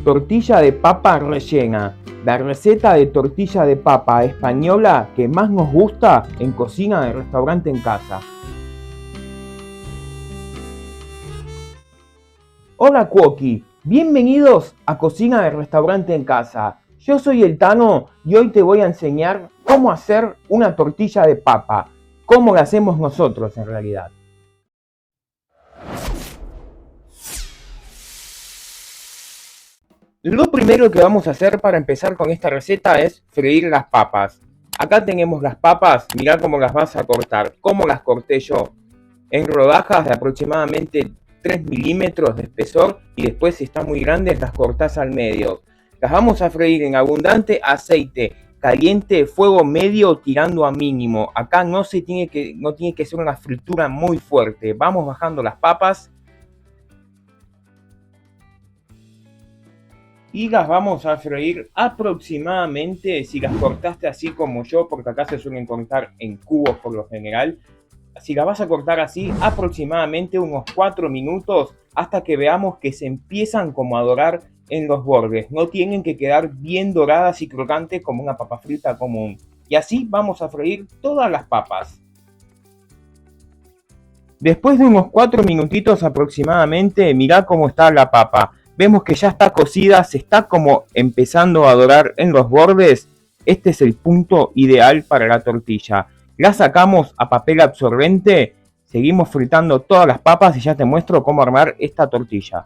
Tortilla de papa rellena, la receta de tortilla de papa española que más nos gusta en cocina de restaurante en casa. Hola Cuoqui, bienvenidos a Cocina de Restaurante en Casa. Yo soy el Tano y hoy te voy a enseñar cómo hacer una tortilla de papa, cómo la hacemos nosotros en realidad. Lo primero que vamos a hacer para empezar con esta receta es freír las papas. Acá tenemos las papas, mirá cómo las vas a cortar, cómo las corté yo. En rodajas de aproximadamente 3 milímetros de espesor y después si están muy grandes las cortás al medio. Las vamos a freír en abundante aceite caliente, fuego medio tirando a mínimo. Acá no tiene que ser una fritura muy fuerte. Vamos bajando las papas y las vamos a freír aproximadamente, si las cortaste así como yo, porque acá se suelen cortar en cubos por lo general, si las vas a cortar así, aproximadamente unos 4 minutos hasta que veamos que se empiezan como a dorar en los bordes. No tienen que quedar bien doradas y crocantes como una papa frita común. Y así vamos a freír todas las papas. Después de unos 4 minutitos aproximadamente, mirá cómo está la papa. Vemos que ya está cocida, se está como empezando a dorar en los bordes. Este es el punto ideal para la tortilla. La sacamos a papel absorbente, seguimos fritando todas las papas y ya te muestro cómo armar esta tortilla.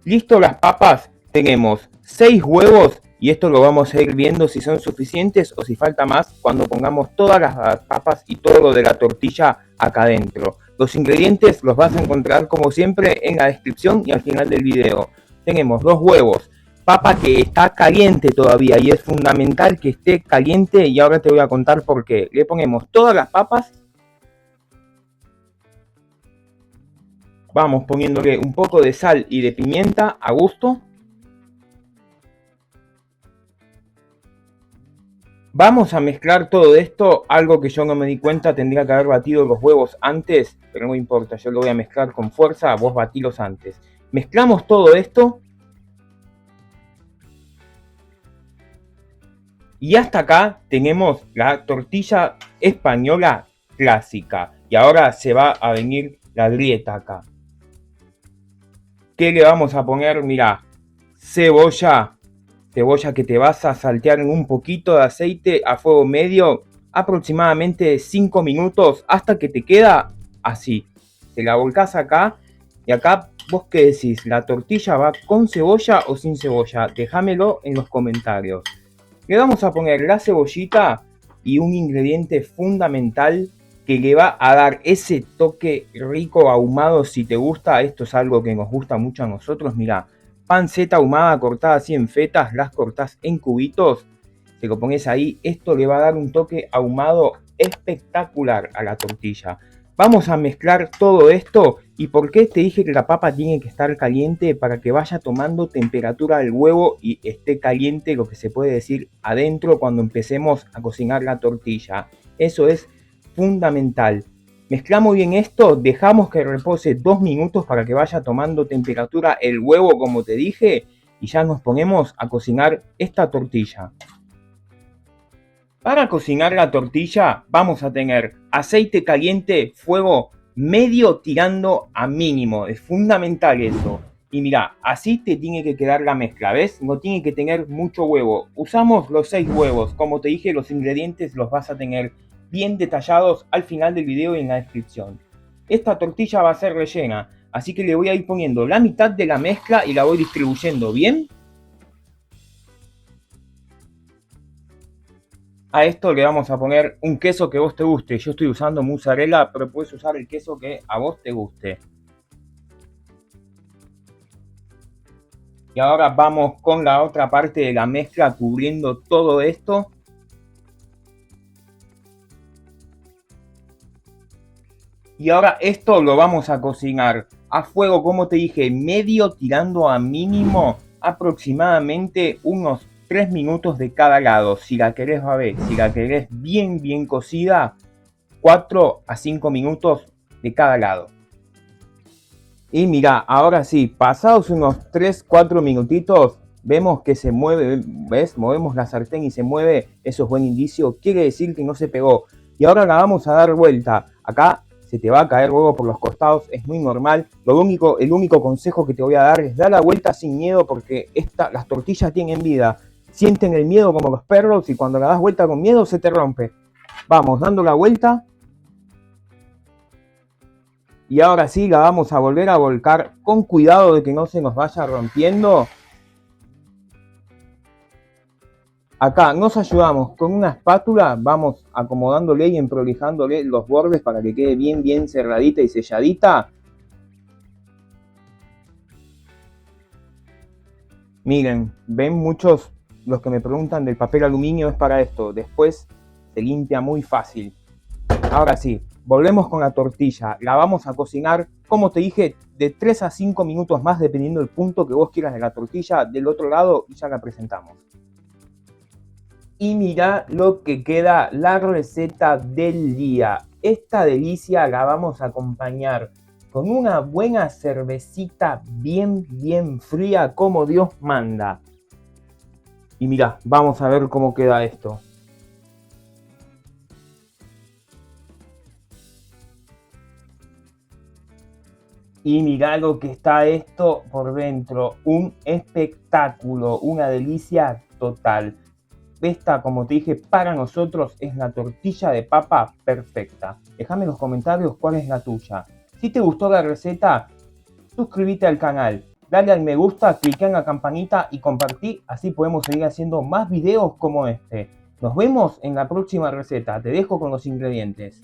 Listo las papas, tenemos 6 huevos y esto lo vamos a ir viendo si son suficientes o si falta más cuando pongamos todas las papas y todo lo de la tortilla acá adentro. Los ingredientes los vas a encontrar como siempre en la descripción y al final del video. Tenemos 2 huevos, papa que está caliente todavía y es fundamental que esté caliente y ahora te voy a contar por qué. Le ponemos todas las papas. Vamos poniéndole un poco de sal y de pimienta a gusto. Vamos a mezclar todo esto, algo que yo no me di cuenta, tendría que haber batido los huevos antes, pero no importa, yo lo voy a mezclar con fuerza, vos batilos antes. Mezclamos todo esto. Y hasta acá tenemos la tortilla española clásica. Y ahora se va a venir la grieta acá. ¿Qué le vamos a poner? Mirá, cebolla que te vas a saltear en un poquito de aceite a fuego medio, aproximadamente 5 minutos, hasta que te queda así. Te la volcás acá, y acá vos qué decís, ¿la tortilla va con cebolla o sin cebolla? Déjamelo en los comentarios. Le vamos a poner la cebollita y un ingrediente fundamental que le va a dar ese toque rico ahumado si te gusta. Esto es algo que nos gusta mucho a nosotros. Mirá, panceta ahumada cortada así en fetas, las cortás en cubitos, te lo pones ahí. Esto le va a dar un toque ahumado espectacular a la tortilla. Vamos a mezclar todo esto. ¿Y por qué te dije que la papa tiene que estar caliente? Para que vaya tomando temperatura del huevo y esté caliente, lo que se puede decir, adentro cuando empecemos a cocinar la tortilla. Eso es fundamental. Mezclamos bien esto, dejamos que repose 2 minutos para que vaya tomando temperatura el huevo, como te dije, y ya nos ponemos a cocinar esta tortilla. Para cocinar la tortilla vamos a tener aceite caliente, fuego medio tirando a mínimo. Es fundamental eso. Y mira, así te tiene que quedar la mezcla, ¿ves? No tiene que tener mucho huevo. Usamos los 6 huevos. Como te dije, los ingredientes los vas a tener bien detallados al final del video y en la descripción. Esta tortilla va a ser rellena, así que le voy a ir poniendo la mitad de la mezcla y la voy distribuyendo bien. A esto le vamos a poner un queso que a vos te guste. Yo estoy usando mozzarella, pero puedes usar el queso que a vos te guste. Y ahora vamos con la otra parte de la mezcla cubriendo todo esto. Y ahora esto lo vamos a cocinar a fuego, como te dije, medio tirando a mínimo, aproximadamente unos 3 minutos de cada lado. Si la querés, si la querés bien cocida, 4 a 5 minutos de cada lado. Y mira, ahora sí, pasados unos 3-4 minutitos, vemos que se mueve, ¿ves? Movemos la sartén y se mueve, eso es buen indicio, quiere decir que no se pegó. Y ahora la vamos a dar vuelta. Acá se te va a caer huevo por los costados, es muy normal. El único consejo que te voy a dar es dar la vuelta sin miedo, porque las tortillas tienen vida. Sienten el miedo como los perros y cuando la das vuelta con miedo se te rompe. Vamos, dando la vuelta. Y ahora sí la vamos a volver a volcar con cuidado de que no se nos vaya rompiendo. Acá nos ayudamos con una espátula, vamos acomodándole y emprolijándole los bordes para que quede bien cerradita y selladita. Miren, ven muchos los que me preguntan del papel aluminio, es para esto. Después se limpia muy fácil. Ahora sí, volvemos con la tortilla. La vamos a cocinar, como te dije, de 3 a 5 minutos más, dependiendo del punto que vos quieras de la tortilla, del otro lado, y ya la presentamos. Y mirá lo que queda, la receta del día. Esta delicia la vamos a acompañar con una buena cervecita bien fría, como Dios manda. Y mirá, vamos a ver cómo queda esto. Y mirá lo que está esto por dentro, un espectáculo, una delicia total. Esta, como te dije, para nosotros es la tortilla de papa perfecta. Déjame en los comentarios cuál es la tuya. Si te gustó la receta, suscríbete al canal, dale al me gusta, clica en la campanita y compartí, así podemos seguir haciendo más videos como este. Nos vemos en la próxima receta, te dejo con los ingredientes.